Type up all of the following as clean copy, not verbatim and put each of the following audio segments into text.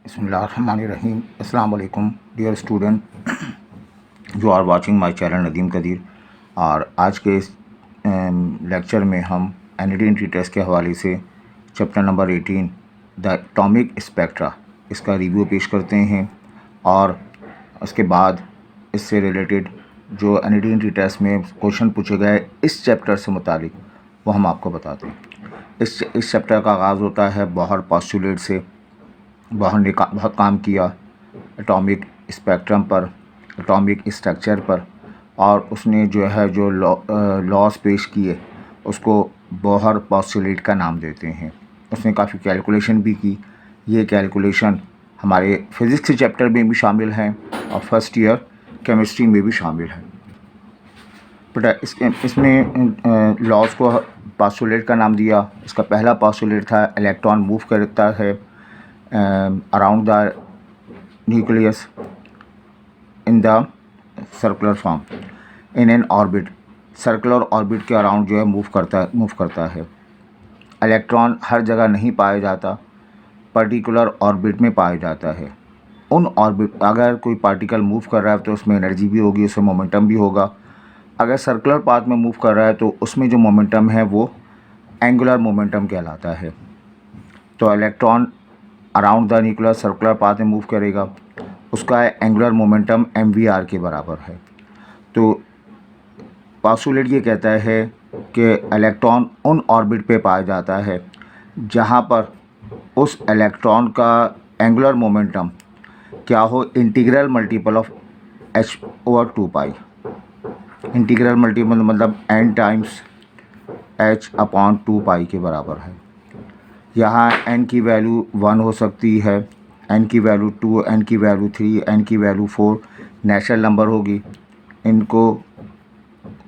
बिस्मिल्लाहिर्रहमानिर्रहीम। अस्सलाम वालेकुम dear student who are watching my channel Nadeem Qadeer. और आज के इस लेक्चर में हम एनडीटी टेस्ट के हवाले से chapter number 18 the atomic spectra इसका रिव्यू पेश करते हैं और उसके बाद इससे रिलेटेड जो एनडीटी टेस्ट में क्वेश्चन पूछे गए इस चैप्टर से मुतालिक वो हम आपको बताते हैं। इस चैप्टर का आगाज़ होता है बॉहर पोस्टुलेट से। बॉहर ने बहुत काम किया एटॉमिक स्पेक्ट्रम पर, एटॉमिक स्ट्रक्चर पर, और उसने जो लॉस पेश किए उसको बॉहर पोस्टुलेट का नाम देते हैं। उसने काफ़ी कैलकुलेशन भी की। ये कैलकुलेशन हमारे फिज़िक्स के चैप्टर में भी शामिल हैं और फर्स्ट ईयर केमिस्ट्री में भी शामिल है। बट इसमें लॉस को पोस्टुलेट का नाम दिया। इसका पहला पोस्टुलेट था इलेक्ट्रॉन मूव करता है around the nucleus in the circular form in an orbit। Circular orbit के अराउंड जो है मूव करता है। इलेक्ट्रॉन हर जगह नहीं पाया जाता, पर्टिकुलर ऑर्बिट में पाया जाता है। उन ऑर्बिट अगर कोई पार्टिकल मूव कर रहा है तो उसमें एनर्जी भी होगी, उसमें मोमेंटम भी होगा। अगर सर्कुलर पाथ में मूव कर रहा है तो उसमें जो मोमेंटम है वो एंगुलर मोमेंटम कहलाता है। तो electron around the nucleus circular path में मूव करेगा, उसका एंगुलर मोमेंटम mvr के बराबर है। तो पोस्टुलेट ये कहता है कि इलेक्ट्रॉन उन ऑर्बिट पे पाया जाता है जहाँ पर उस इलेक्ट्रॉन का एंगुलर मोमेंटम क्या हो, integral multiple of h/2 integral multiple मतलब n टाइम्स h/2 के बराबर है। यहाँ n की वैल्यू 1 हो सकती है, n की वैल्यू 2, n की वैल्यू 3, n की वैल्यू 4 नेचुरल नंबर होगी। इनको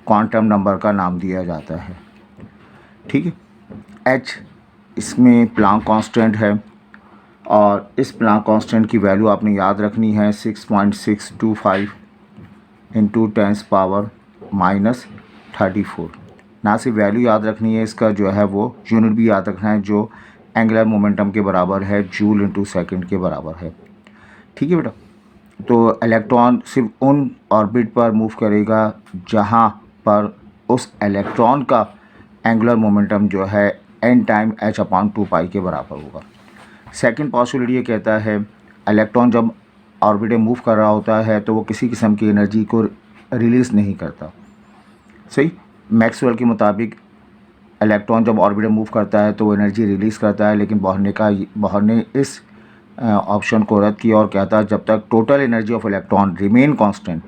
क्वांटम नंबर का नाम दिया जाता है। ठीक है। h इसमें प्लांक कांस्टेंट है और इस प्लांक कांस्टेंट की वैल्यू आपने याद रखनी है 6.625 इंटू 10⁻⁻34। ना सिर्फ वैल्यू याद रखनी है, इसका जो है वो यूनिट भी याद रखना है जो एंगुलर मोमेंटम के बराबर है, जूल इंटू सेकेंड के बराबर है। ठीक है बेटा। तो इलेक्ट्रॉन सिर्फ उन ऑर्बिट पर मूव करेगा जहाँ पर उस इलेक्ट्रॉन का एंगुलर मोमेंटम जो है n टाइम h/2 के बराबर होगा। सेकंड पोस्टुलेट ये कहता है इलेक्ट्रॉन जब ऑर्बिट में मूव कर रहा होता है तो वो किसी किस्म की एनर्जी को रिलीज़ नहीं करता। सही। मैक्सवेल के मुताबिक इलेक्ट्रॉन जब ऑर्बिट में मूव करता है तो वो एनर्जी रिलीज़ करता है, लेकिन बॉहर ने इस ऑप्शन को रद्द किया और कहता है जब तक total energy of electron remain constant,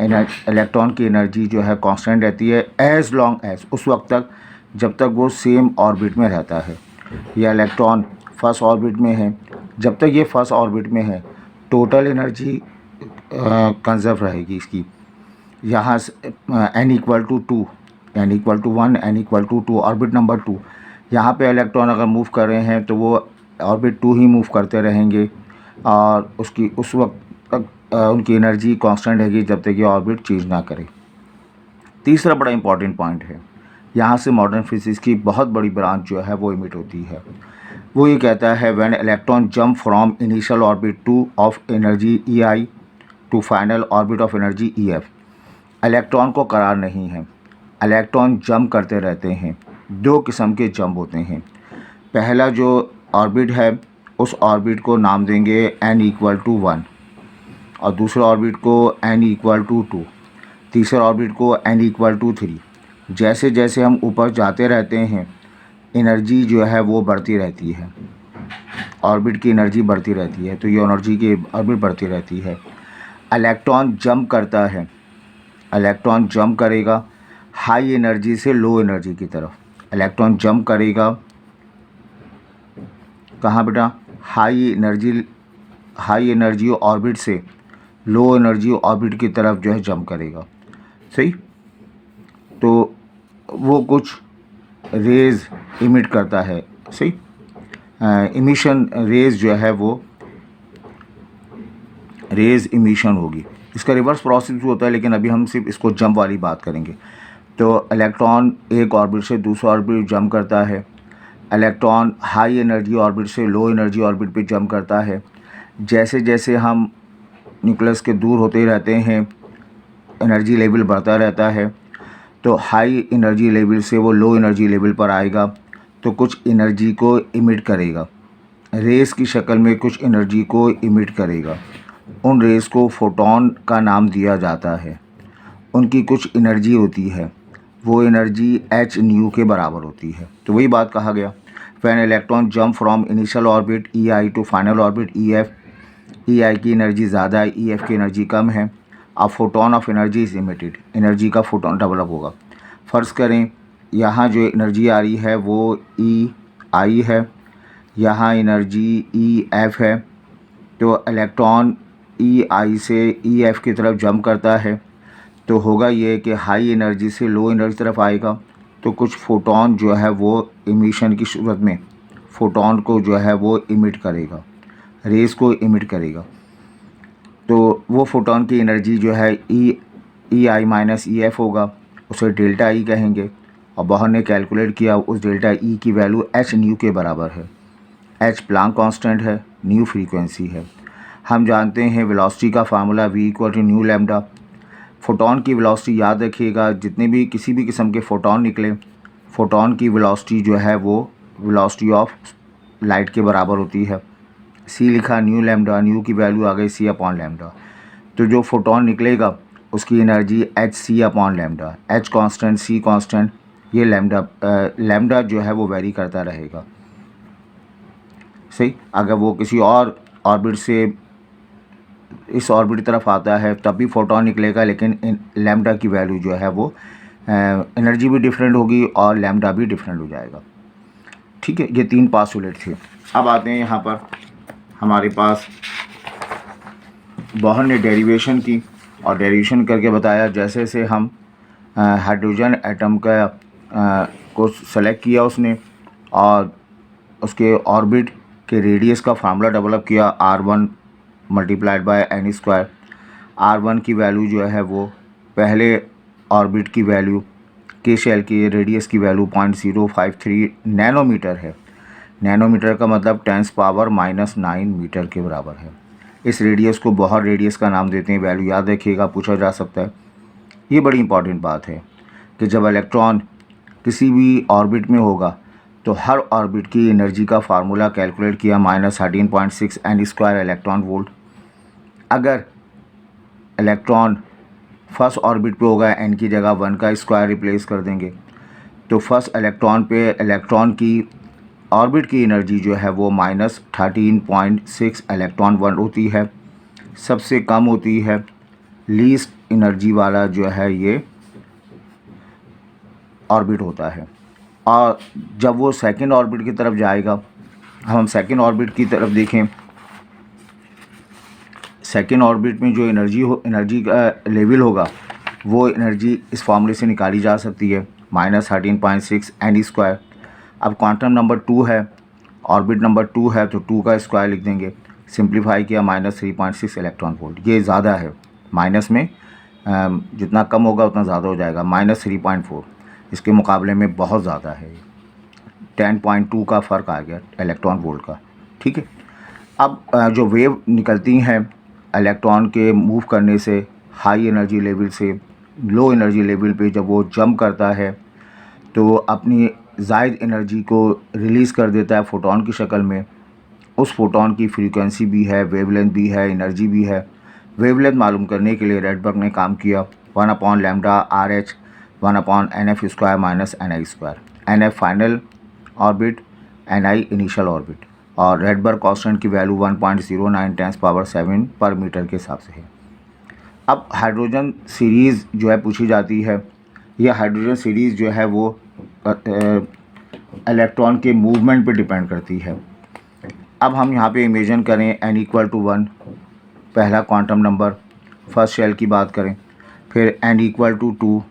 electron की एनर्जी जो है कांस्टेंट रहती है एज लॉन्ग एज, उस वक्त तक जब तक वो सेम ऑर्बिट में रहता है। यह इलेक्ट्रॉन फर्स्ट ऑर्बिट में है, जब तक ये फर्स्ट ऑर्बिट में है टोटल एनर्जी कंजर्व रहेगी इसकी। यहाँ n = 2, n = 1, n = 2, orbit number 2। यहाँ पे इलेक्ट्रॉन अगर मूव कर रहे हैं तो वो ऑर्बिट 2 ही मूव करते रहेंगे और उस वक्त तक उनकी एनर्जी कांस्टेंट रहेगी जब तक ये ऑर्बिट चेंज ना करे। तीसरा बड़ा इंपॉर्टेंट पॉइंट है, यहाँ से मॉडर्न फिजिक्स की बहुत बड़ी ब्रांच जो है वो इमिट होती है। वो ये कहता है when electron jump from initial orbit to of energy EI to final orbit of energy EF। Electron को करार नहीं है, इलेक्ट्रॉन जंप करते रहते हैं। दो किस्म के जंप होते हैं। पहला जो ऑर्बिट है उस ऑर्बिट को नाम देंगे n = 1 और दूसरा ऑर्बिट को n = 2, तीसरा ऑर्बिट को n = 3। जैसे जैसे हम ऊपर जाते रहते हैं एनर्जी जो है वो बढ़ती रहती है, ऑर्बिट की एनर्जी बढ़ती रहती है, तो ये एनर्जी की ऑर्बिट बढ़ती रहती है। इलेक्ट्रॉन जंप करता है, इलेक्ट्रॉन जंप करेगा हाई एनर्जी से लो एनर्जी की तरफ। इलेक्ट्रॉन जंप करेगा कहाँ बेटा, हाई एनर्जी ऑर्बिट से लो एनर्जी ऑर्बिट की तरफ जो है जंप करेगा। सही। तो वो कुछ रेज इमिट करता है। सही। इमिशन रेज जो है वो रेज इमिशन होगी। इसका रिवर्स प्रोसेस भी होता है, लेकिन अभी हम सिर्फ इसको जंप वाली बात करेंगे। तो इलेक्ट्रॉन एक ऑर्बिट से दूसरा ऑर्बिट जंप करता है। इलेक्ट्रॉन हाई एनर्जी ऑर्बिट से लो एनर्जी ऑर्बिट पे जंप करता है। जैसे जैसे हम न्यूक्लियस के दूर होते रहते हैं एनर्जी लेवल बढ़ता रहता है, तो हाई एनर्जी लेवल से वो लो एनर्जी लेवल पर आएगा तो कुछ एनर्जी को इमिट करेगा, रेस की शक्ल में कुछ एनर्जी को इमिट करेगा। उन रेस को फोटोन का नाम दिया जाता है। उनकी कुछ एनर्जी होती है, वो एनर्जी एच न्यू के बराबर होती है। तो वही बात कहा गया, when electron jump from initial orbit E I to final orbit E F, E I की एनर्जी ज़्यादा है, ई एफ की एनर्जी कम है, अब photon of energy is emitted, energy का फोटोन डेवलप होगा। फ़र्ज़ करें यहाँ जो एनर्जी आ रही है वो ई आई है, यहाँ एनर्जी ई एफ है, तो इलेक्ट्रॉन ई आई से ई एफ की तरफ जंप करता है तो होगा ये कि हाई एनर्जी से लो एनर्जी तरफ आएगा, तो कुछ फोटोन जो है वो इमिशन की सूरत में फोटोन को जो है वो इमिट करेगा, रेस को इमिट करेगा। तो वो फोटोन की एनर्जी जो है ई आई माइनस ई एफ होगा, उसे डेल्टा ई कहेंगे। और बाहर ने कैलकुलेट किया, उस डेल्टा ई की वैल्यू एच न्यू के बराबर है। एच प्लांक कांस्टेंट है, न्यू फ्रीक्वेंसी है। हम जानते हैं वेलोसिटी का formula v equal to nu lambda. Photon की वेलोसिटी याद रखिएगा, जितने भी किसी भी किस्म के फोटोन निकले, फोटोन की वेलोसिटी जो है वो वेलोसिटी ऑफ लाइट के बराबर होती है। c लिखा न्यू लैम्डा, न्यू की वैल्यू आ गई c अपॉन लैम्डा। तो जो फोटोन निकलेगा उसकी energy H C upon lambda, H constant c constant, ये लैम्डा जो है वो वेरी करता रहेगा। सही, अगर वो किसी और ऑर्बिट से इस ऑर्बिट की तरफ आता है तब भी फोटोन निकलेगा, लेकिन लैम्डा की वैल्यू जो है वो एनर्जी भी डिफरेंट होगी और लैम्डा भी डिफरेंट हो जाएगा। ठीक है, ये 3 पासुलेट थे। अब आते हैं यहाँ पर हमारे पास बोहर ने डेरिवेशन की और डेरिवेशन करके बताया जैसे जैसे हम हाइड्रोजन एटम का को सेलेक्ट किया उसने और उसके ऑर्बिट के रेडियस का फार्मूला डेवलप किया R1 multiplied by N square. R1 की वैल्यू जो है वो पहले ऑर्बिट की वैल्यू के शेल की रेडियस की वैल्यू 0.053 नैनोमीटर है। नैनोमीटर का मतलब 10⁻⁻⁹ मीटर के बराबर है। इस रेडियस को बोहर रेडियस का नाम देते हैं, वैल्यू याद रखिएगा, पूछा जा सकता है। ये बड़ी इंपॉर्टेंट बात है कि जब इलेक्ट्रॉन किसी भी ऑर्बिट में होगा तो हर ऑर्बिट की एनर्जी का फार्मूला कैलकुलेट किया -13.6 एन स्क्वायर इलेक्ट्रॉन वोल्ट। अगर इलेक्ट्रॉन फर्स्ट ऑर्बिट पे होगा एन की जगह 1 का स्क्वायर रिप्लेस कर देंगे तो फर्स्ट इलेक्ट्रॉन पे इलेक्ट्रॉन की ऑर्बिट की एनर्जी जो है वो -13.6 इलेक्ट्रॉन वोल्ट होती है। सबसे कम होती है, लीस्ट एनर्जी वाला जो है ये ऑर्बिट होता है। और जब वो सेकंड ऑर्बिट की तरफ जाएगा, हम सेकंड ऑर्बिट की तरफ देखें, सेकंड ऑर्बिट में जो एनर्जी का लेवल होगा वो एनर्जी इस फॉर्मूले से निकाली जा सकती है -13.6 एन स्क्वायर। अब क्वांटम नंबर 2 है, ऑर्बिट नंबर 2 है तो 2 का स्क्वायर लिख देंगे, सिंप्लीफाई किया -3.6 इलेक्ट्रॉन वोल्ट। ये ज़्यादा है, माइनस में जितना कम होगा उतना ज़्यादा हो जाएगा, -3.4 इसके मुकाबले में बहुत ज़्यादा है। 10.2 का फ़र्क आ गया इलेक्ट्रॉन वोल्ट का। ठीक है, अब जो वेव निकलती हैं इलेक्ट्रॉन के मूव करने से हाई एनर्जी लेवल से लो एनर्जी लेवल पे, जब वो जंप करता है तो अपनी ज़ायद एनर्जी को रिलीज़ कर देता है फोटोन की शक्ल में। उस फोटोन की फ्रीक्वेंसी भी है, वेवलेंथ भी है, एनर्जी भी है। वेवलेंथ मालूम करने के लिए रेडबर्ग ने काम किया 1/λRh 1/nf square minus ni square. nf final orbit, ni initial orbit, और रेडबर्ग कांस्टेंट की वैल्यू 1.09 × 10⁻⁷ पर मीटर के हिसाब से है। अब हाइड्रोजन सीरीज़ जो है पूछी जाती है, यह हाइड्रोजन सीरीज़ जो है वो इलेक्ट्रॉन के मूवमेंट पे डिपेंड करती है। अब हम यहाँ पे इमेजिन करें n = 1 पहला क्वांटम नंबर, फर्स्ट शेल की बात करें, फिर n = 2,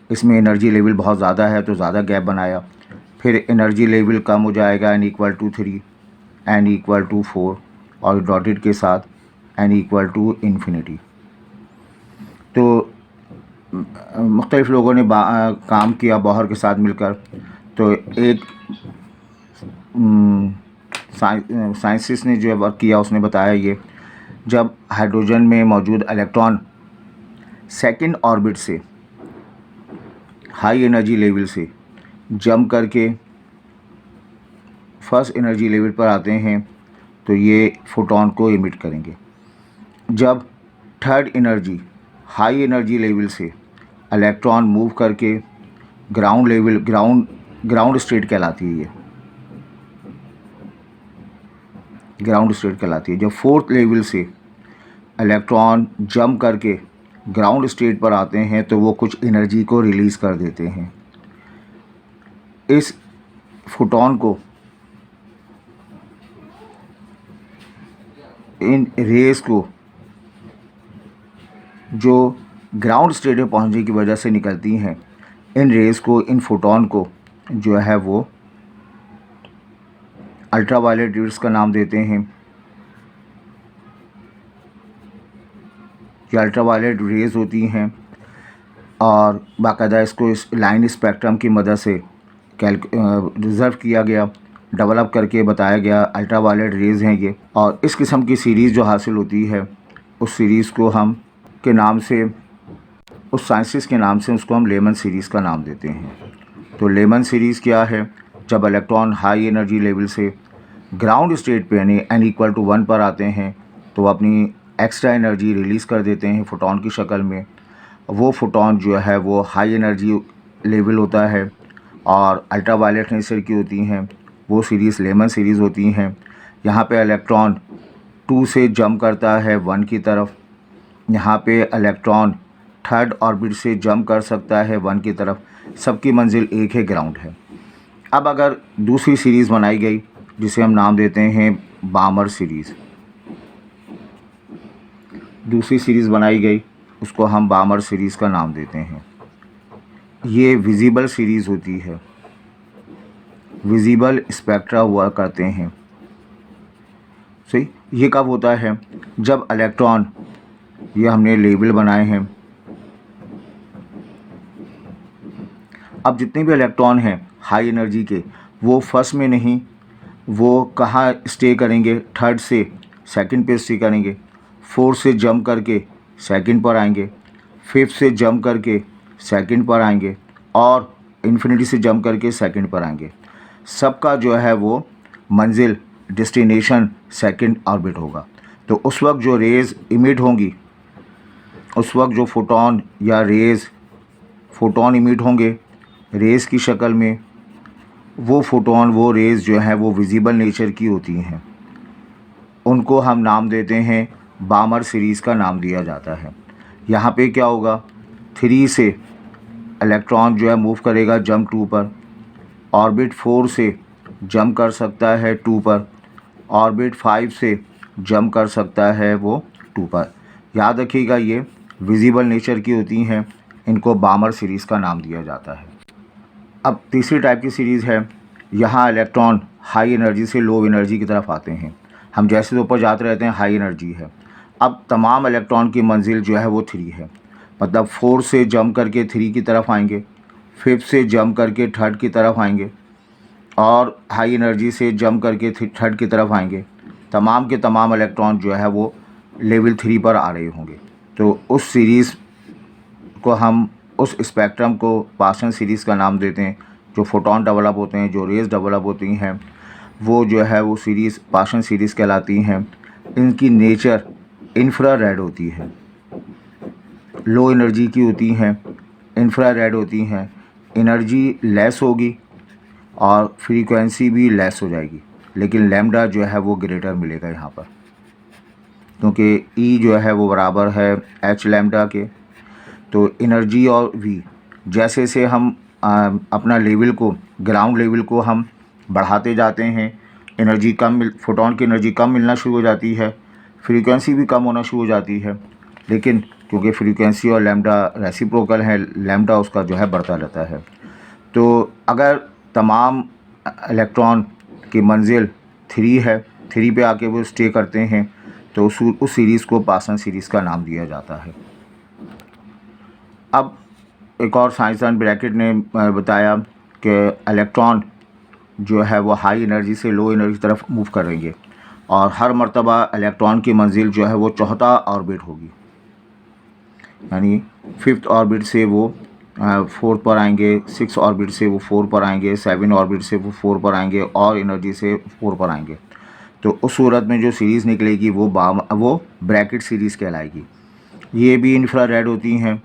इसमें एनर्जी लेवल बहुत ज़्यादा है तो ज़्यादा गैप बनाया, फिर एनर्जी लेवल कम हो जाएगा n = 3, n = 4 और डॉटेड के साथ n = इन्फिनिटी। तो मुख्तलिफ़ लोगों ने काम किया बोहर के साथ मिलकर, तो एक साइंटिस्ट ने जो वर्क किया उसने बताया ये, जब हाइड्रोजन में मौजूद इलेक्ट्रॉन सेकंड ऑर्बिट से हाई एनर्जी लेवल से जंप करके फर्स्ट एनर्जी लेवल पर आते हैं तो ये फोटोन को इमिट करेंगे। जब third energy high energy level से इलेक्ट्रॉन मूव करके ग्राउंड स्टेट कहलाती है, ये ग्राउंड स्टेट कहलाती है। जब फोर्थ लेवल से इलेक्ट्रॉन जंप करके ग्राउंड स्टेट पर आते हैं तो वो कुछ एनर्जी को रिलीज़ कर देते हैं। इस फोटोन को, इन रेस को जो ग्राउंड स्टेट में पहुंचने की वजह से निकलती हैं, इन रेस को, इन फोटोन को जो है वो अल्ट्रावायलेट रेज़ का नाम देते हैं। ये अल्ट्रावायलेट रेज़ होती हैं और बाकायदा इसको इस लाइन स्पेक्ट्रम की मदद से रिज़र्व किया गया, डेवलप करके बताया गया अल्ट्रावायलेट रेज़ हैं ये। और इस किस्म की सीरीज़ जो हासिल होती है उस सीरीज़ को हम के नाम से, उस साइंटिस्ट के नाम से उसको हम लेमन सीरीज़ का नाम देते हैं। तो लेमन सीरीज़ क्या है? जब इलेक्ट्रॉन हाई एनर्जी लेवल से ग्राउंड स्टेट पे यानी n=1 पर आते हैं तो अपनी एक्स्ट्रा एनर्जी रिलीज़ कर देते हैं फोटोन की शक्ल में। वो फोटोन जो है वो हाई एनर्जी लेवल होता है और अल्ट्रावायलेट नेचर की होती हैं। वो सीरीज़ लेमन सीरीज़ होती हैं। यहाँ पे इलेक्ट्रॉन 2 से जंप करता है 1 की तरफ। यहाँ पे इलेक्ट्रॉन थर्ड ऑर्बिट से जंप कर सकता है 1 की तरफ। सबकी मंजिल एक है, ग्राउंड है। अब अगर दूसरी सीरीज़ बनाई गई जिसे हम नाम देते हैं बामर सीरीज़, दूसरी सीरीज़ बनाई गई उसको हम बामर सीरीज़ का नाम देते हैं। ये विजिबल सीरीज़ होती है, विजिबल स्पेक्ट्रा हुआ करते हैं। सही, ये कब होता है? जब इलेक्ट्रॉन, ये हमने लेबल बनाए हैं, अब जितने भी इलेक्ट्रॉन हैं हाई एनर्जी के, वो फर्स्ट में नहीं, वो कहाँ स्टे करेंगे? थर्ड से सेकंड पे स्टे करेंगे। फोर्थ से जंप करके सेकंड पर आएंगे, फिफ्थ से जंप करके सेकंड पर आएंगे और इन्फिनिटी से जंप करके सेकंड पर आएंगे। सबका जो है वो मंजिल, डेस्टिनेशन सेकंड ऑर्बिट होगा। तो उस वक्त जो रेज़ इमिट होंगी, उस वक्त जो फोटोन या रेज़, फोटोन इमिट होंगे रेज़ की शक्ल में, वो फोटोन, वो रेज़ जो है वो विजिबल नेचर की होती हैं। उनको हम नाम देते हैं, बामर सीरीज़ का नाम दिया जाता है। यहाँ पे क्या होगा? 3 से इलेक्ट्रॉन जो है मूव करेगा जंप 2 पर, ऑर्बिट 4 से जंप कर सकता है 2 पर, ऑर्बिट 5 से जंप कर सकता है वो 2 पर। याद रखिएगा ये विजिबल नेचर की होती हैं, इनको बामर सीरीज़ का नाम दिया जाता है। अब तीसरी टाइप की सीरीज़ है, यहाँ इलेक्ट्रॉन हाई एनर्जी से लो एनर्जी की तरफ आते हैं। हम जैसे ऊपर जाते रहते हैं हाई एनर्जी है। अब तमाम इलेक्ट्रॉन की मंजिल जो है वो 3 है, मतलब 4 से जंप करके 3 की तरफ आएंगे, 5 से जंप करके थर्ड की तरफ आएंगे और हाई एनर्जी से जंप करके थर्ड की तरफ आएंगे। तमाम के तमाम इलेक्ट्रॉन जो है वो लेवल 3 पर आ रहे होंगे। तो उस सीरीज़ को हम, उस स्पेक्ट्रम को पासन सीरीज़ का नाम देते हैं। जो फोटोन डेवलप होते हैं, जो रेज़ डेवलप होती हैं, वो जो है वो सीरीज़ पासन सीरीज़ कहलाती हैं। इनकी नेचर इंफ्रारेड होती है, लो एनर्जी की होती हैं, इंफ्रारेड होती हैं। एनर्जी लेस होगी और फ्रीक्वेंसी भी लेस हो जाएगी, लेकिन लैम्डा जो है वो ग्रेटर मिलेगा यहाँ पर, क्योंकि ई जो है वो बराबर है एच लैम्डा के। तो एनर्जी और वी, जैसे से हम अपना लेवल को, ग्राउंड लेवल को हम बढ़ाते जाते हैं, एनर्जी कम फोटोन की एनर्जी कम मिलना शुरू हो जाती है, फ्रीक्वेंसी भी कम होना शुरू हो जाती है। लेकिन क्योंकि फ्रीक्वेंसी और लैम्डा रेसिप्रोकल है, लैम्डा उसका जो है बढ़ता रहता है। तो अगर तमाम इलेक्ट्रॉन की मंजिल 3 है, 3 पे आके वो स्टे करते हैं, तो उस सीरीज़ को पासन सीरीज़ का नाम दिया जाता है। अब एक और साइंसदान ब्रैकेट ने बताया कि इलेक्ट्रॉन जो है वो हाई एनर्जी से लो एनर्जी की तरफ मूव करेंगे और हर मर्तबा इलेक्ट्रॉन की मंजिल जो है वो चौथा ऑर्बिट होगी, यानी 5th ऑर्बिट से वो 4th पर आएंगे, 6 ऑर्बिट से वो 4 पर आएंगे, 7 ऑर्बिट से वो 4 पर आएंगे और एनर्जी से 4 पर आएंगे। तो उस सूरत में जो सीरीज़ निकलेगी वो ब्रैकेट सीरीज़ कहलाएगी। ये भी इंफ्रारेड होती हैं,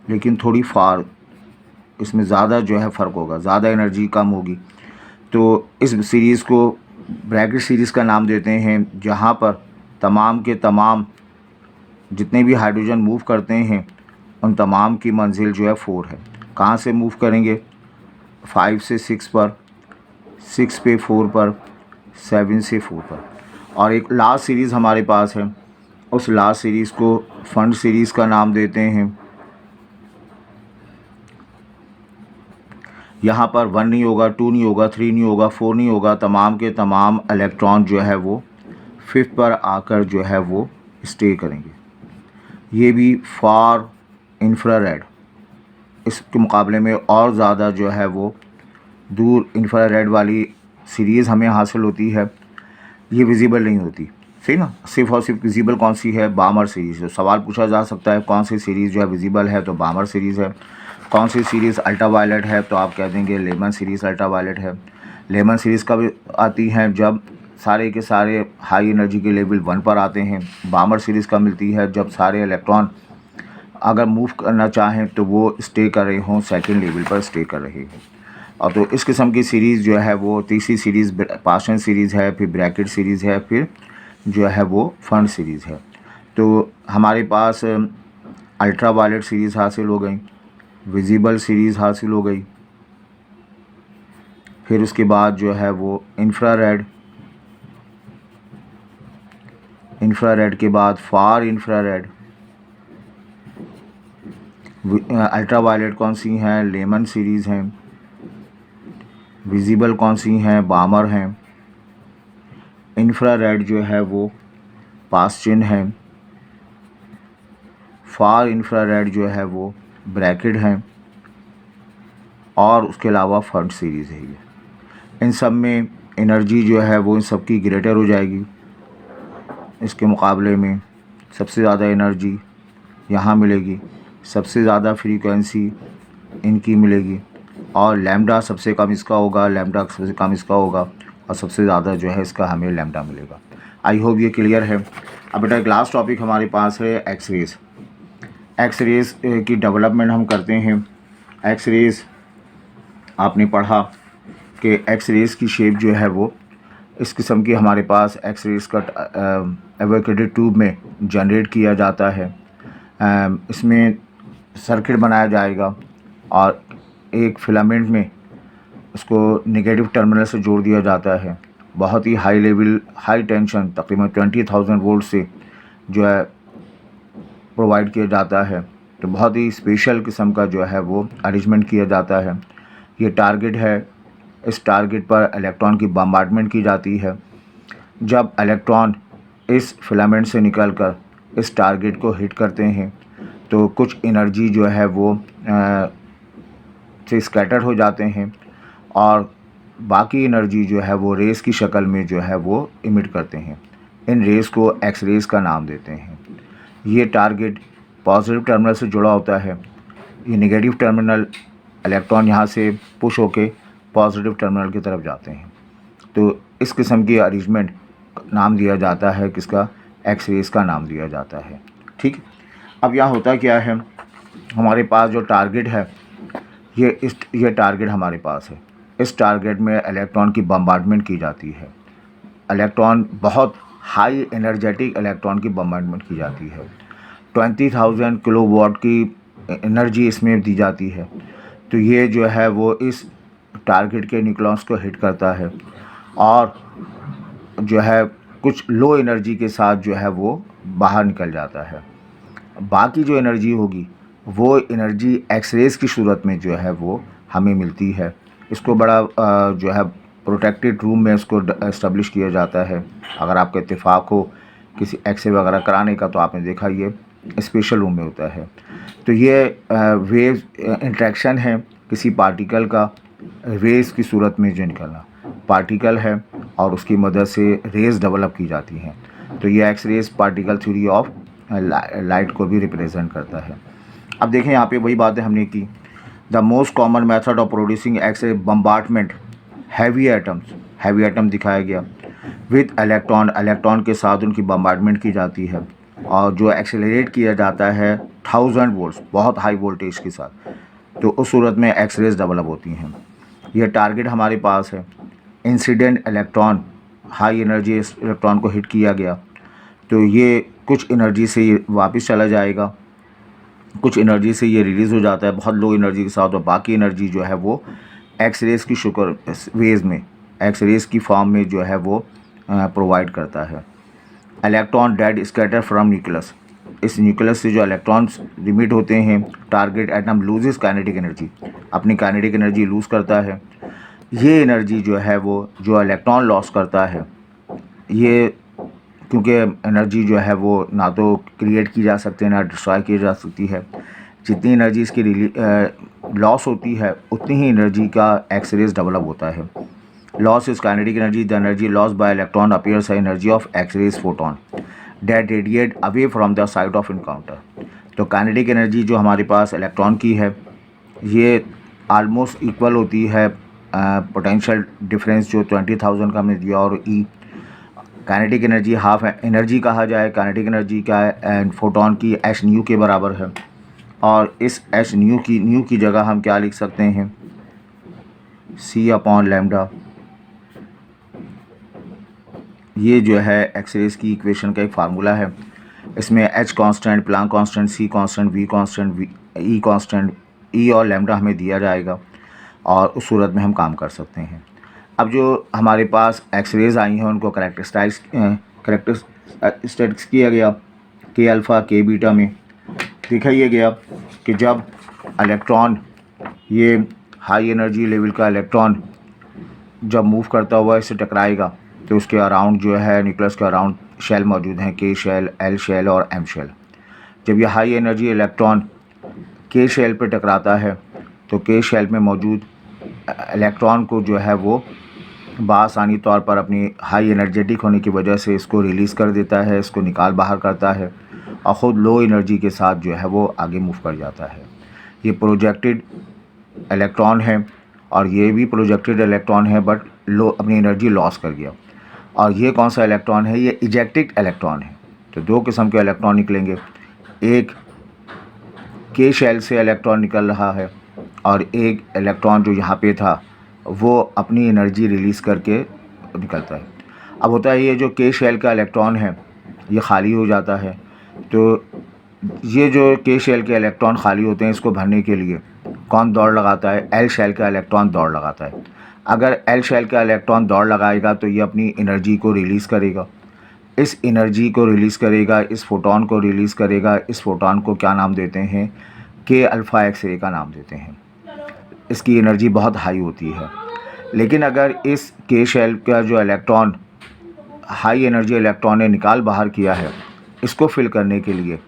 लेकिन थोड़ी फार इसमें ज़्यादा जो है फ़र्क होगा, ज़्यादा एनर्जी कम होगी। तो इस सीरीज़ को ब्रैकेट सीरीज़ का नाम देते हैं, जहाँ पर तमाम के तमाम जितने भी हाइड्रोजन मूव करते हैं उन तमाम की मंजिल जो है 4 है। कहाँ से मूव करेंगे? 5 से 6 पर, 6 पे 4 पर, 7 से 4 पर। और एक लास्ट सीरीज़ हमारे पास है, उस लास्ट सीरीज़ को फंड सीरीज़ का नाम देते हैं। यहाँ पर 1 नहीं होगा, 2 नहीं होगा, 3 नहीं होगा, 4 नहीं होगा, तमाम के तमाम इलेक्ट्रॉन जो है वो 5th पर आकर जो है वो स्टे करेंगे। ये भी फार इंफ्रारेड, इसके मुकाबले में और ज़्यादा जो है वो दूर इंफ्रारेड वाली सीरीज़ हमें हासिल होती है। ये विजिबल नहीं होती, सही ना। सिर्फ और सिर्फ विजिबल कौन सी है? बामर सीरीज़। तो सवाल पूछा जा सकता है कौन सी सीरीज़ जो है विजिबल है, तो बामर सीरीज़ है। कौन सी सीरीज़ अल्ट्रावायलेट है, तो आप कह देंगे लेमन सीरीज़ अल्ट्रावायलेट है। लेमन सीरीज़ कब आती हैं? जब सारे के सारे हाई एनर्जी के लेवल 1 पर आते हैं। बामर सीरीज़ कब मिलती है? जब सारे इलेक्ट्रॉन अगर मूव करना चाहें तो वो स्टे कर रहे हों, सेकंड लेवल पर स्टे कर रहे हों। और तो इस किस्म की सीरीज़ जो है वो तीसरी सीरीज़ पार्शियल सीरीज़ है, फिर ब्रैकेट सीरीज़ है, फिर जो है वो फंड सीरीज़ है। तो हमारे पास अल्ट्रावायलेट सीरीज़ हासिल हो गई, विजिबल सीरीज़ हासिल हो गई, फिर उसके बाद जो है वो इंफ्रारेड, इंफ्रारेड के बाद फार इंफ्रारेड, अल्ट्रावायलेट कौन सी हैं? लेमन सीरीज़ हैं। विजिबल कौन सी हैं? बामर हैं। इंफ्रारेड जो है वो पास्चिन है। फार इंफ्रारेड जो है वो ब्रैकेट हैं और उसके अलावा फंड सीरीज़ है। ये इन सब में एनर्जी जो है वो इन सब की ग्रेटर हो जाएगी। इसके मुकाबले में सबसे ज़्यादा एनर्जी यहाँ मिलेगी, सबसे ज़्यादा फ्रीक्वेंसी इनकी मिलेगी और लैम्डा सबसे कम इसका होगा, लैम्डा सबसे कम इसका होगा और सबसे ज़्यादा जो है इसका हमें लैम्डा मिलेगा। आई होप ये क्लियर है। अब बेटा एक लास्ट टॉपिक हमारे पास है एक्स रेज़। एक्स रेज़ की डेवलपमेंट हम करते हैं। एक्स रेज़ आपने पढ़ा कि एक्स रेज़ की शेप जो है वो इस किस्म की हमारे पास एक्स रेज़ का एवोकेटेड ट्यूब में जनरेट किया जाता है। इसमें सर्किट बनाया जाएगा और एक फिलामेंट में उसको नेगेटिव टर्मिनल से जोड़ दिया जाता है। बहुत ही हाई लेवल, हाई टेंशन तकरीबन 20,000 वोल्ट से जो है प्रोवाइड किया जाता है। तो बहुत ही स्पेशल किस्म का जो है वो अरेंजमेंट किया जाता है। ये टारगेट है, इस टारगेट पर इलेक्ट्रॉन की बम्बार्डमेंट की जाती है। जब इलेक्ट्रॉन इस फिलामेंट से निकलकर इस टारगेट को हिट करते हैं तो कुछ एनर्जी जो है वो से स्कैटर्ड हो जाते हैं और बाकी एनर्जी जो है वो रेस की शक्ल में जो है वो इमिट करते हैं। इन रेस को एक्स रेज़ का नाम देते हैं। ये टारगेट पॉजिटिव टर्मिनल से जुड़ा होता है। ये नेगेटिव टर्मिनल इलेक्ट्रॉन यहाँ से पुश होके पॉजिटिव टर्मिनल की तरफ जाते हैं। तो इस किस्म की अरेंजमेंट नाम दिया जाता है किसका? एक्स रेज़ का नाम दिया जाता है। ठीक। अब यहाँ होता क्या है, हमारे पास जो टारगेट है ये टारगेट हमारे पास है। इस टारगेट में इलेक्ट्रॉन की बम्बार्डमेंट की जाती है। इलेक्ट्रॉन बहुत हाई एनर्जेटिक इलेक्ट्रॉन की बम्बार्डमेंट की जाती है। 20,000 किलोवाट की एनर्जी इसमें दी जाती है। तो ये जो है वो इस टारगेट के न्यूक्लियस को हिट करता है और जो है कुछ लो एनर्जी के साथ जो है वो बाहर निकल जाता है। बाकी जो एनर्जी होगी वो एनर्जी एक्स रेज़ की सूरत में जो है वो हमें मिलती है। इसको बड़ा जो है प्रोटेक्टेड रूम में इसको इस्टेब्लिश किया जाता है। अगर आपका इत्तेफाक हो किसी एक्सरे वगैरह कराने का तो आपने देखा ये स्पेशल रूम में होता है। तो ये वेव इंटरेक्शन है किसी पार्टिकल का रेस की सूरत में जो निकलना, पार्टिकल है और उसकी मदद से रेस डेवलप की जाती हैं। तो ये X rays particle theory of light को भी रिप्रेजेंट करता है। अब देखें यहाँ पे वही बातें हमने की। The most common method of producing X ray bombardment heavy atom दिखाया गया विद इलेक्ट्रॉन, इलेक्ट्रॉन के साथ उनकी बम्बार्टमेंट की जाती है और जो एक्सेलरेट किया जाता है 1000 वोल्ट्स, बहुत हाई वोल्टेज के साथ, तो उस सूरत में एक्स रेज डेवलप होती हैं। ये टारगेट हमारे पास है। Incident electron, high energy electron को हिट किया गया तो ये कुछ एनर्जी से ये वापस चला जाएगा, कुछ एनर्जी से ये रिलीज़ हो जाता है बहुत लो एनर्जी के साथ, और बाकी एनर्जी जो है वो एक्स रेज की वेज में, एक्स रेज की फॉर्म में जो है वो प्रोवाइड करता है। Electron dead scatter from nucleus, इस न्यूक्लियस से जो इलेक्ट्रॉन्स रिमिट होते हैं, target atom loses kinetic energy, अपनी काइनेटिक एनर्जी लूज़ करता है। ये एनर्जी जो है वो जो इलेक्ट्रॉन लॉस करता है, ये क्योंकि एनर्जी जो है वो ना तो क्रिएट की जा सकती है ना डिस्ट्रॉय की जा सकती है, जितनी एनर्जी इसकी लॉस होती है उतनी ही एनर्जी का एक्स रेज डेवलप होता है। Loss is kinetic energy, the energy loss by electron appears energy of X rays photon that radiate away from the site of encounter. तो काइनेटिक एनर्जी जो हमारे पास इलेक्ट्रॉन की है ये आलमोस्ट इक्वल होती है पोटेंशियल डिफरेंस जो 20,000 का हमने दिया, और ई काइनेटिक एनर्जी हाफ एनर्जी कहा जाए काइनेटिक एनर्जी का एंड फोटोन की एच न्यू के बराबर है। और इस एच न्यू की जगह हम क्या लिख सकते हैं, सी अपॉन लैम्डा। ये जो है एक्सरेज की इक्वेशन का एक फार्मूला है। इसमें H constant, Planck constant, C constant, V constant, E constant, E और लैम्डा हमें दिया जाएगा और उस सूरत में हम काम कर सकते हैं। अब जो हमारे पास एक्सरेज आई हैं उनको करेक्टरिस्टिक्स किया गया के अल्फ़ा के बीटा में। दिखाइए गया कि जब इलेक्ट्रॉन, ये हाई एनर्जी लेवल का इलेक्ट्रॉन जब मूव करता हुआ इससे टकराएगा तो उसके अराउंड जो है न्यूक्लियस के अराउंड शेल मौजूद हैं, के शेल, एल शेल और एम शेल। जब ये हाई एनर्जी इलेक्ट्रॉन के शेल पर टकराता है तो के शेल में मौजूद इलेक्ट्रॉन को जो है वो बासानी तौर पर अपनी हाई एनर्जेटिक होने की वजह से इसको रिलीज़ कर देता है, इसको निकाल बाहर करता है और ख़ुद लो एनर्जी के साथ जो है वो आगे मूव कर जाता है। ये प्रोजेक्टेड इलेक्ट्रॉन है और ये भी प्रोजेक्टेड इलेक्ट्रॉन है बट लो अपनी एनर्जी लॉस कर गया। और ये कौन सा इलेक्ट्रॉन है, ये इजेक्टेड इलेक्ट्रॉन है। तो दो किस्म के इलेक्ट्रॉन निकलेंगे, एक के शेल से इलेक्ट्रॉन निकल रहा है और एक इलेक्ट्रॉन जो यहाँ पे था वो अपनी एनर्जी रिलीज़ करके निकलता है। अब होता है ये जो के शेल का इलेक्ट्रॉन है ये खाली हो जाता है, तो ये जो के शेल के इलेक्ट्रॉन खाली होते हैं इसको भरने के लिए कौन दौड़ लगाता है, एल शेल का इलेक्ट्रॉन दौड़ लगाता है। अगर एल शेल का इलेक्ट्रॉन दौड़ लगाएगा तो ये अपनी एनर्जी को रिलीज़ करेगा, इस एनर्जी को रिलीज़ करेगा, इस फोटोन को रिलीज़ करेगा। इस फोटोन को क्या नाम देते हैं, के अल्फ़ा एक्स रे का नाम देते हैं। इसकी एनर्जी बहुत हाई होती है। लेकिन अगर इस के शेल का जो इलेक्ट्रॉन हाई एनर्जी इलेक्ट्रॉन ने निकाल बाहर किया है, इसको फिल करने के लिए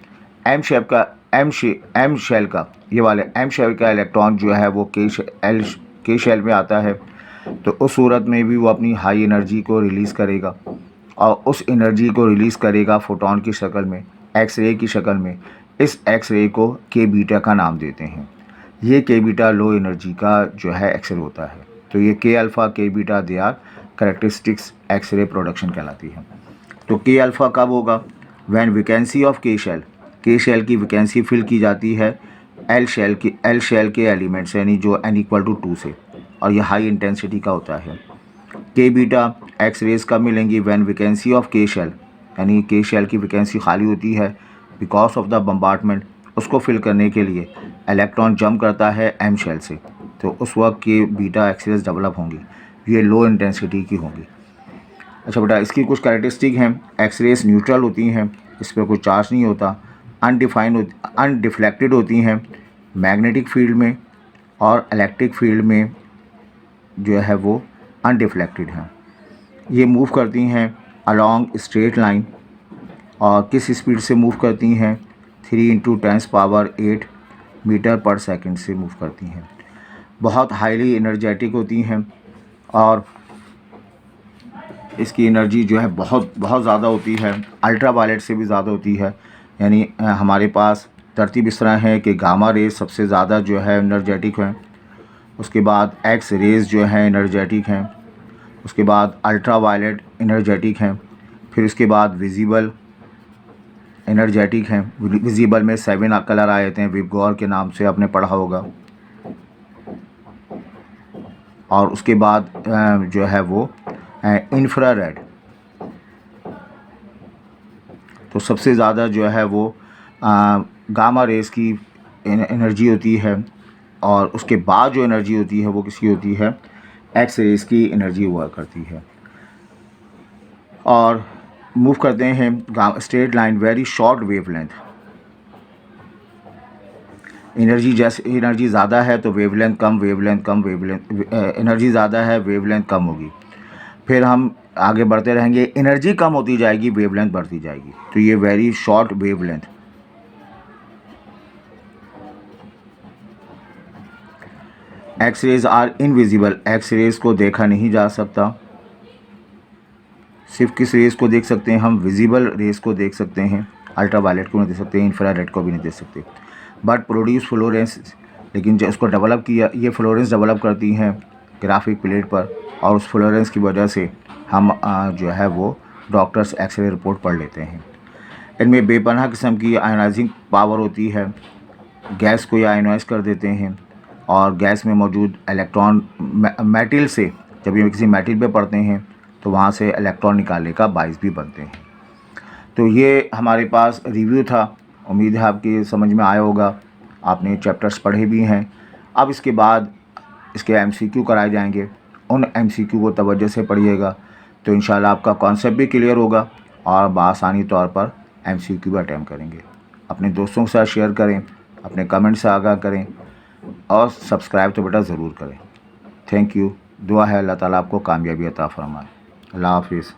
एम शेल का ये वाले एम शेल का इलेक्ट्रॉन जो है वो के शेल में आता है, तो उस सूरत में भी वो अपनी हाई एनर्जी को रिलीज़ करेगा और उस एनर्जी को रिलीज़ करेगा फोटोन की शक्ल में, एक्स रे की शक्ल में। इस एक्स रे को के बीटा का नाम देते हैं। ये के बीटा लो एनर्जी का जो है एक्स रे होता है। तो ये K alpha K beta they are characteristics X ray production कहलाती है। तो के अल्फ़ा कब होगा, when vacancy of K shell की वैकेंसी फिल की जाती है एल शेल के एलिमेंट्स यानी जो n=2 से, और ये हाई इंटेंसिटी का होता है। के बीटा एक्स रेज कब मिलेंगी, when vacancy of K shell, यानी के शेल की वैकेंसी खाली होती है बिकॉज ऑफ द बम्बार्टमेंट। उसको फिल करने के लिए इलेक्ट्रॉन जंप करता है एम शेल से, तो उस वक्त के बीटा एक्स रेज डेवलप होंगी, ये लो इंटेंसिटी की होंगी। अच्छा बेटा, इसकी कुछ कैरेक्टरिस्टिक हैं। एक्स रेज न्यूट्रल होती हैं, इस पर कोई चार्ज नहीं होता, अनडिफ्लेक्टेड होती हैं मैग्नेटिक फील्ड में, और इलेक्ट्रिक फील्ड में जो है वो अनडिफ्लेक्टेड हैं। ये मूव करती हैं अलॉन्ग स्ट्रेट लाइन, और किस स्पीड से मूव करती हैं, 3 × 10⁸ मीटर पर सेकंड से मूव करती हैं। बहुत हाईली एनर्जेटिक होती हैं और इसकी एनर्जी जो है बहुत बहुत ज़्यादा होती है, अल्ट्रा वायलेट से भी ज़्यादा होती है। यानी हमारे पास तरतीब इस तरह है कि गामा रेज सबसे ज़्यादा जो है एनर्जेटिक हैं, उसके बाद एक्स रेज जो है एनर्जेटिक हैं, उसके बाद अल्ट्रा वायलेट एनर्जेटिक हैं, फिर उसके बाद विजिबल एनर्जेटिक हैं। विजिबल में 7 कलर आए थे, विबगॉर के नाम से आपने पढ़ा होगा। और उसके बाद जो है वो इंफ्रारेड, तो सबसे ज़्यादा जो है वो गामा रेस की एनर्जी होती है। और उसके बाद जो एनर्जी होती है वो किसकी होती है, एक्स रेस की एनर्जी हुआ करती है। और मूव करते हैं straight line, very short wavelength. Energy जैसे एनर्जी ज़्यादा है तो वेवलेंथ कम, वेवलेंथ कम, वेवलेंथ एनर्जी ज़्यादा है, वेवलेंथ कम होगी। फिर हम आगे बढ़ते रहेंगे, एनर्जी कम होती जाएगी, वेवलेंथ बढ़ती जाएगी। तो ये very short wavelength. X rays are invisible, X rays को देखा नहीं जा सकता। सिर्फ किस रेज को देख सकते हैं हम, विजिबल रेज को देख सकते हैं, अल्ट्रा वायलेट को नहीं देख सकते, इंफ्रारेड को भी नहीं देख सकते। बट प्रोड्यूस फ्लोरेंस, लेकिन जो उसको डेवलप किया, ये फ्लोरेंस डेवलप करती हैं ग्राफिक प्लेट पर, और उस फ्लोरेंस की वजह से हम जो है वो डॉक्टर्स एक्सरे रिपोर्ट पढ़ लेते हैं। इनमें बेपनाह किस्म की आयनाइजिंग पावर होती है, गैस को ये आयनाइज कर देते हैं और गैस में मौजूद इलेक्ट्रॉन मेटल से, जब ये किसी मेटल पे पड़ते हैं तो वहाँ से इलेक्ट्रॉन निकालने का बाइस भी बनते हैं। तो ये हमारे पास रिव्यू था, उम्मीद है आपकी समझ में आया होगा, आपने चैप्टर्स पढ़े भी हैं। अब इसके बाद इसके एमसीक्यू कराए जाएंगे, उन एमसीक्यू को तवज्जो से पढ़िएगा तो इंशाल्लाह आपका कॉन्सेप्ट भी क्लियर होगा और बआसानी तौर पर एमसीक्यू भी अटेम्प्ट करेंगे। अपने दोस्तों के साथ शेयर करें, अपने कमेंट से आगाह करें और सब्सक्राइब तो बेटा ज़रूर करें। Thank you. दुआ है अल्लाह ताला आपको कामयाबी अता फरमाए। अल्लाह हाफिज़।